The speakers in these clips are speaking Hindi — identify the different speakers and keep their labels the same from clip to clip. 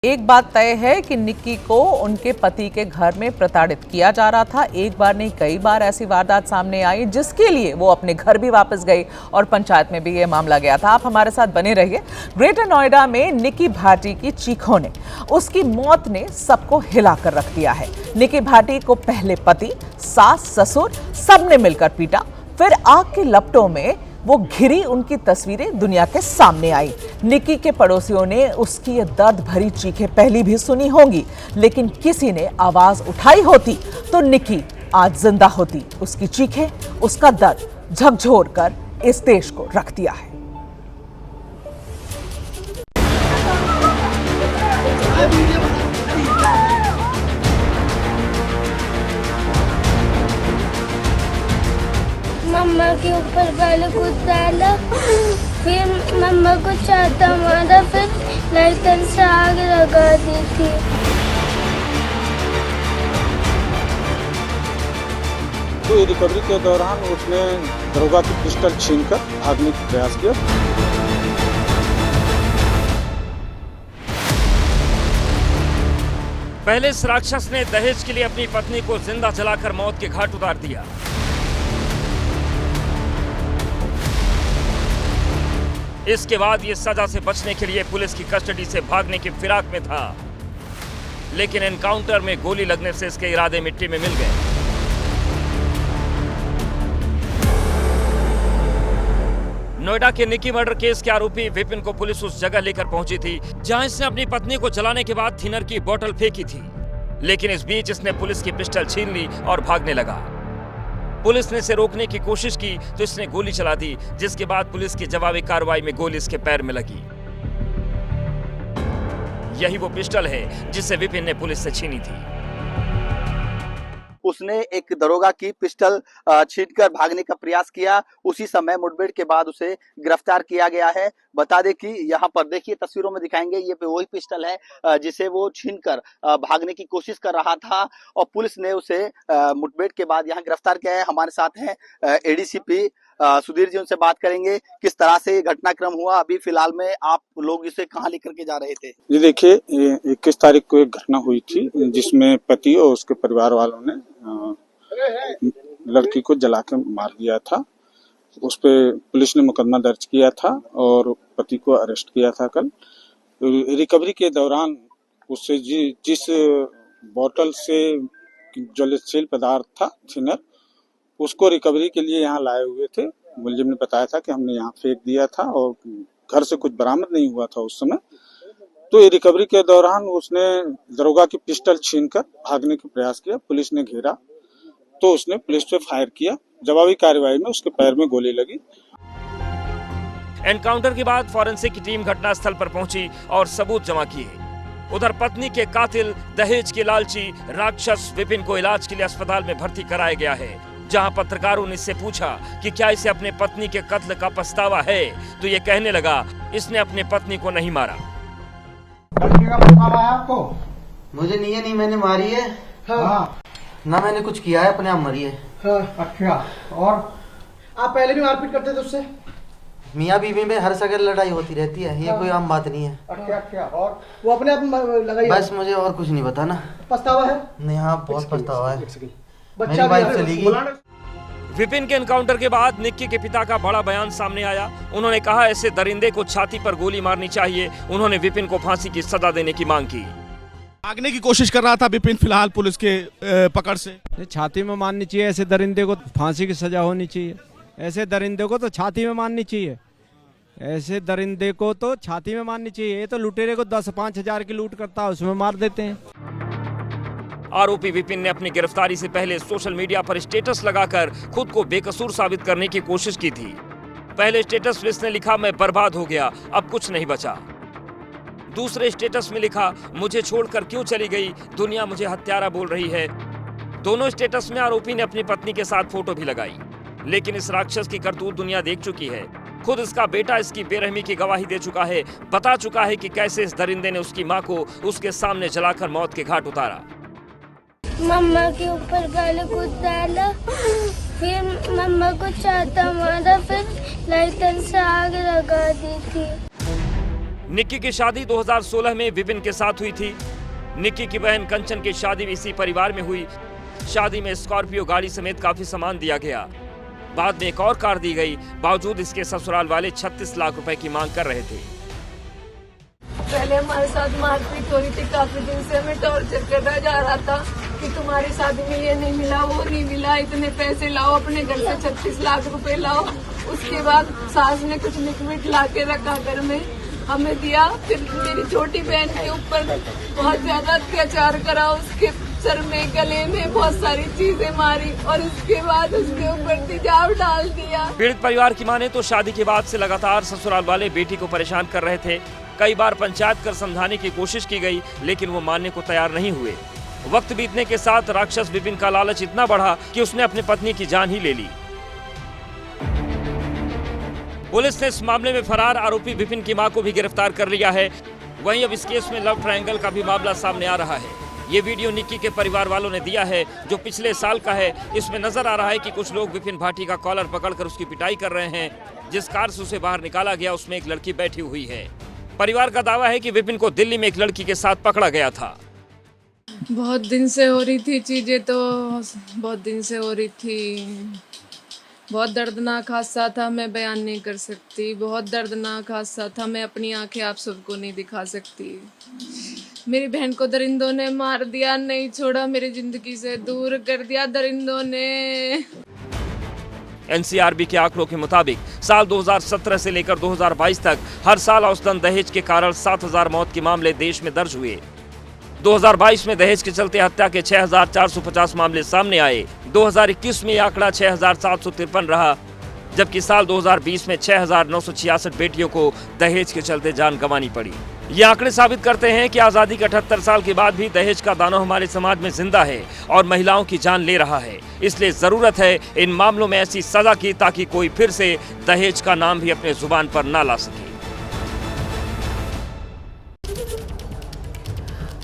Speaker 1: एक बात तय है कि निक्की को उनके पति के घर में प्रताड़ित किया जा रहा था। एक बार नहीं कई बार ऐसी वारदात सामने आई जिसके लिए वो अपने घर भी वापस गई और पंचायत में भी ये मामला गया था। आप हमारे साथ बने रहिए। ग्रेटर नोएडा में निक्की भाटी की चीखों ने, उसकी मौत ने सबको हिला कर रख दिया है। निक्की भाटी को पहले पति, सास, ससुर सबने मिलकर पीटा, फिर आग के लपटों में वो घिरी उनकी तस्वीरें दुनिया के सामने आई। निक्की के पड़ोसियों ने उसकी ये दर्द भरी चीखें पहली भी सुनी होंगी, लेकिन किसी ने आवाज उठाई होती तो निक्की आज जिंदा होती। उसकी चीखें, उसका दर्द झकझोर कर इस देश को रख दिया है।
Speaker 2: मम्मा के ऊपर पहले कुछ डाला, फिर मम्मा को चाटा मारा, फिर लाइटर से आग लगा दी थी।
Speaker 3: तो रिकवरी के दौरान उसने दरोगा की पिस्टल छीनकर भागने का प्रयास किया।
Speaker 4: पहले इस राक्षस ने दहेज के लिए अपनी पत्नी को जिंदा जलाकर मौत के घाट उतार दिया। इसके बाद ये सजा से बचने के लिए पुलिस की कस्टडी से भागने की फिराक में था, लेकिन एनकाउंटर में गोली लगने से इसके इरादे मिट्टी में मिल गए। नोएडा के निक्की मर्डर केस के आरोपी विपिन को पुलिस उस जगह लेकर पहुंची थी जहां इसने अपनी पत्नी को जलाने के बाद थिनर की बोतल फेंकी थी, लेकिन इस बीच इसने पुलिस की पिस्टल छीन ली और भागने लगा। पुलिस ने इसे रोकने की कोशिश की तो इसने गोली चला दी, जिसके बाद पुलिस की जवाबी कार्रवाई में गोली इसके पैर में लगी। यही वो पिस्टल है जिसे विपिन ने पुलिस से छीनी थी।
Speaker 5: उसने एक दरोगा की पिस्टल छीनकर भागने का प्रयास किया। उसी समय मुठभेड़ के बाद उसे गिरफ्तार किया गया है। बता दें कि यहाँ पर देखिए, तस्वीरों में दिखाएंगे, ये वही पिस्टल है जिसे वो छीनकर भागने की कोशिश कर रहा था और पुलिस ने उसे मुठभेड़ के बाद यहाँ गिरफ्तार किया है। हमारे साथ हैं एडीसीपी सुधीर जी, उनसे बात करेंगे किस तरह से ये घटनाक्रम हुआ। अभी फिलहाल में आप लोग इसे कहाँ लेकर के जा रहे थे?
Speaker 3: जी देखिए, 21 तारीख को एक घटना हुई थी जिसमें पति और उसके परिवार वालों ने लड़की को जला के मार दिया था। उस पे पुलिस ने मुकदमा दर्ज किया था और पति को अरेस्ट किया था कल। रिकवरी के दौरान उससे जिस बोतल से ज्वलनशील पदार्थ था थिनर, उसको रिकवरी के लिए यहाँ लाए हुए थे। मुलजिम ने बताया था कि हमने यहाँ फेंक दिया था और घर से कुछ बरामद नहीं हुआ था उस समय। तो ये रिकवरी के दौरान उसने दरोगा की पिस्टल छीनकर भागने का प्रयास किया। पुलिस ने घेरा तो उसने पुलिस पे फायर किया। जवाबी कार्रवाई में उसके पैर में गोली लगी।
Speaker 4: एनकाउंटर के बाद फॉरेंसिक की टीम घटनास्थल पर पहुंची और सबूत जमा किए। उधर पत्नी के कातिल, दहेज के लालची राक्षस विपिन को इलाज के लिए अस्पताल में भर्ती कराया गया है। जहां पत्रकारों ने इससे पूछा कि क्या इसे अपने पत्नी के कत्ल का पछतावा है, तो ये कहने लगा इसने अपनी पत्नी को नहीं मारा।
Speaker 6: लड़की का पछतावा है आपको?
Speaker 7: मुझे नहीं मैंने मारी है।
Speaker 6: हाँ।
Speaker 7: ना मैंने कुछ किया है, अपने आप मरी है।
Speaker 6: हाँ, अच्छा। और आप पहले भी मारपीट करते थे उससे?
Speaker 7: मियाँ बीवी में हर जगह लड़ाई होती रहती है, ये कोई आम बात नहीं है।
Speaker 6: अच्छा। और वो अपने आप लगाई?
Speaker 7: बस मुझे और कुछ नहीं बताना।
Speaker 6: पछतावा है?
Speaker 7: नहीं, हाँ बहुत पछतावा है।
Speaker 6: बच्चा
Speaker 7: मेरी वाइफ चली गई।
Speaker 4: विपिन के एनकाउंटर के बाद निक्की के पिता का बड़ा बयान सामने आया। उन्होंने कहा ऐसे दरिंदे को छाती पर गोली मारनी चाहिए। उन्होंने विपिन को फांसी की सजा देने की मांग की।
Speaker 8: भागने की कोशिश कर रहा था विपिन, फिलहाल पुलिस के पकड़ से।
Speaker 9: छाती में मारनी चाहिए, ऐसे दरिंदे को फांसी की सजा होनी चाहिए। ऐसे दरिंदे को तो छाती में मारनी चाहिए। ऐसे दरिंदे को तो छाती में मारनी चाहिए। ये तो लुटेरे को 10-5 हजार की लूट करता है, उसमें मार देते हैं।
Speaker 4: आरोपी विपिन ने अपनी गिरफ्तारी से पहले सोशल मीडिया पर स्टेटस लगाकर खुद को बेकसूर साबित करने की कोशिश की थी। पहले स्टेटस में इसने लिखा, मैं बर्बाद हो गया, अब कुछ नहीं बचा। दूसरे स्टेटस में लिखा, मुझे छोड़कर क्यों चली गई, दुनिया मुझे हत्यारा बोल रही है। दोनों स्टेटस में आरोपी ने अपनी पत्नी के साथ फोटो भी लगाई। लेकिन इस राक्षस की करतूत दुनिया देख चुकी है। खुद इसका बेटा इसकी बेरहमी की गवाही दे चुका है, बता चुका है कि कैसे इस दरिंदे ने उसकी मां को उसके सामने जलाकर मौत के घाट उतारा।
Speaker 2: मम्मा के ऊपर पहले कुछ डाला, फिर मम्मा को चाटा मारा, फिर लाइटर से आग लगा दी थी।
Speaker 4: निक्की की शादी 2016 में विपिन के साथ हुई थी। निक्की की बहन कंचन की शादी भी इसी परिवार में हुई। शादी में स्कॉर्पियो गाड़ी समेत काफी सामान दिया गया। बाद में एक और कार दी गई। बावजूद इसके ससुराल वाले 36 लाख रुपए की मांग कर रहे थे।
Speaker 10: पहले हमारे साथ मारपीट हो रही थी, काफी दिन से हमें टॉर्चर करता जा रहा था कि तुम्हारी शादी में ये नहीं मिला, वो नहीं मिला, इतने पैसे लाओ, अपने घर से 36 लाख रुपए लाओ। उसके बाद सास ने कुछ लिक्विड ला के रखा घर में, हमें दिया। फिर मेरी छोटी बहन के ऊपर बहुत ज्यादा अत्याचार करा, उसके सर में गले में बहुत सारी चीजें मारी और उसके बाद उसके ऊपर तेजाब डाल दिया।
Speaker 4: पीड़ित परिवार की माने तो शादी के बाद से लगातार ससुराल वाले बेटी को परेशान कर रहे थे। कई बार पंचायत कर समझाने की कोशिश की गई, लेकिन वो मानने को तैयार नहीं हुए। वक्त बीतने के साथ राक्षस विपिन का लालच इतना बढ़ा कि उसने अपनी पत्नी की जान ही ले ली। पुलिस ने इस मामले में फरार आरोपी विपिन की मां को भी गिरफ्तार कर लिया है। वहीं अब इस केस में लव ट्रायंगल का भी मामला सामने आ रहा है। ये वीडियो निक्की के परिवार वालों ने दिया है, जो पिछले साल का है। इसमें नजर आ रहा है कि कुछ लोग विपिन भाटी का कॉलर पकड़कर उसकी पिटाई कर रहे हैं। जिस कार से उसे बाहर निकाला गया उसमें एक लड़की बैठी हुई है। परिवार का दावा है कि विपिन को दिल्ली में एक लड़की के साथ पकड़ा गया था।
Speaker 10: बहुत दिन से हो रही थी चीजें, तो बहुत दिन से हो रही थी। बहुत दर्दनाक हादसा था, मैं बयान नहीं कर सकती। बहुत दर्दनाक हादसा था, मैं अपनी आंखें आप सबको नहीं दिखा सकती। मेरी बहन को दरिंदों ने मार दिया, नहीं छोड़ा, मेरी जिंदगी से दूर कर दिया दरिंदों ने।
Speaker 4: एनसीआरबी के आंकड़ों के मुताबिक साल 2017 से लेकर 2022 तक हर साल औसतन दहेज के कारण 7000 मौत के मामले देश में दर्ज हुए। 2022 में दहेज के चलते हत्या के 6450 मामले सामने आए। 2021 में यह आंकड़ा 6753 रहा, जबकि साल 2020 में 6966 बेटियों को दहेज के चलते जान गंवानी पड़ी। ये आंकड़े साबित करते हैं कि आज़ादी के 78 साल के बाद भी दहेज का दानव हमारे समाज में जिंदा है और महिलाओं की जान ले रहा है। इसलिए जरूरत है इन मामलों में ऐसी सजा की ताकि कोई फिर से दहेज का नाम भी अपने जुबान पर ना ला सके।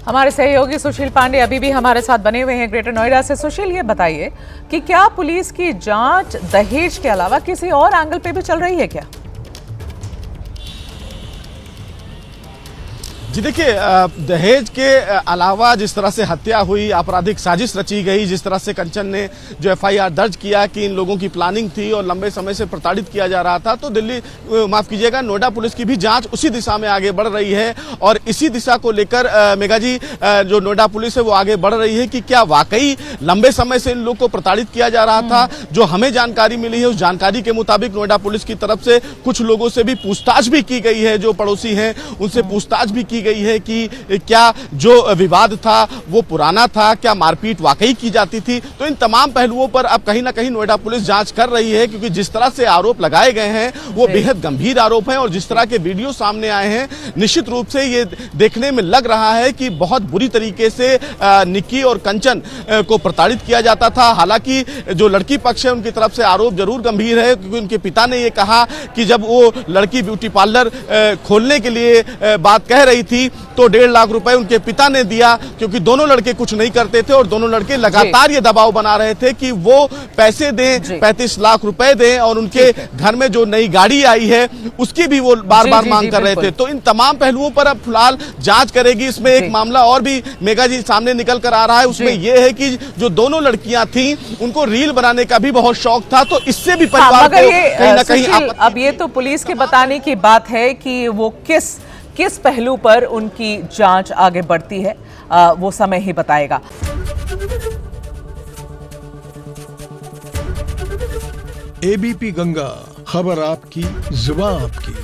Speaker 1: हमारे सहयोगी सुशील पांडे अभी भी हमारे साथ बने हुए हैं ग्रेटर नोएडा से। सुशील, ये बताइए कि क्या पुलिस की जांच दहेज के अलावा किसी और एंगल पे भी चल रही है क्या?
Speaker 8: जी देखिए, दहेज के अलावा जिस तरह से हत्या हुई, आपराधिक साजिश रची गई, जिस तरह से कंचन ने जो एफआईआर दर्ज किया कि इन लोगों की प्लानिंग थी और लंबे समय से प्रताड़ित किया जा रहा था, तो दिल्ली माफ कीजिएगा नोएडा पुलिस की भी जांच उसी दिशा में आगे बढ़ रही है। और इसी दिशा को लेकर मेघा जी, जो नोएडा पुलिस है वो आगे बढ़ रही है कि क्या वाकई लंबे समय से इन लोग को प्रताड़ित किया जा रहा था। जो हमें जानकारी मिली है उस जानकारी के मुताबिक नोएडा पुलिस की तरफ से कुछ लोगों से भी पूछताछ भी की गई है, जो पड़ोसी हैं उनसे पूछताछ भी की गई है कि क्या जो विवाद था वो पुराना था, क्या मारपीट वाकई की जाती थी। तो इन तमाम पहलुओं पर अब कहीं ना कहीं नोएडा पुलिस जांच कर रही है, क्योंकि जिस तरह से आरोप लगाए गए हैं वो बेहद गंभीर आरोप हैं और जिस तरह के वीडियो सामने आए हैं, निश्चित रूप से ये देखने में लग रहा है कि बहुत बुरी तरीके से निक्की और कंचन को प्रताड़ित किया जाता था। हालांकि जो लड़की पक्ष है उनकी तरफ से आरोप जरूर गंभीर है, क्योंकि उनके पिता ने ये कहा कि जब वो लड़की ब्यूटी पार्लर खोलने के लिए बात कह रही थी तो 1.5 लाख रुपए उनके पिता ने दिया, क्योंकि दोनों लड़के कुछ नहीं करते थे और दोनों लड़के लगातार ये दबाव बना रहे थे कि वो पैसे दें, 35 लाख रुपए दें और उनके घर में जो नई गाड़ी आई है उसकी भी वो बार बार मांग कर रहे थे। तो इन तमाम पहलुओं पर अब फिलहाल जांच करेगी। इसमें एक मामला और भी मेघा जी सामने निकल कर आ रहा है, उसमें यह है कि जो दोनों लड़कियां थी उनको रील बनाने का भी बहुत शौक था, तो इससे भी परिवार को कहीं ना कहीं
Speaker 1: अब ये तो पुलिस के बताने की बात है कि वो किस पहलू पर उनकी जांच आगे बढ़ती है, वो समय ही बताएगा।
Speaker 11: एबीपी गंगा, खबर आपकी, जुबान आपकी।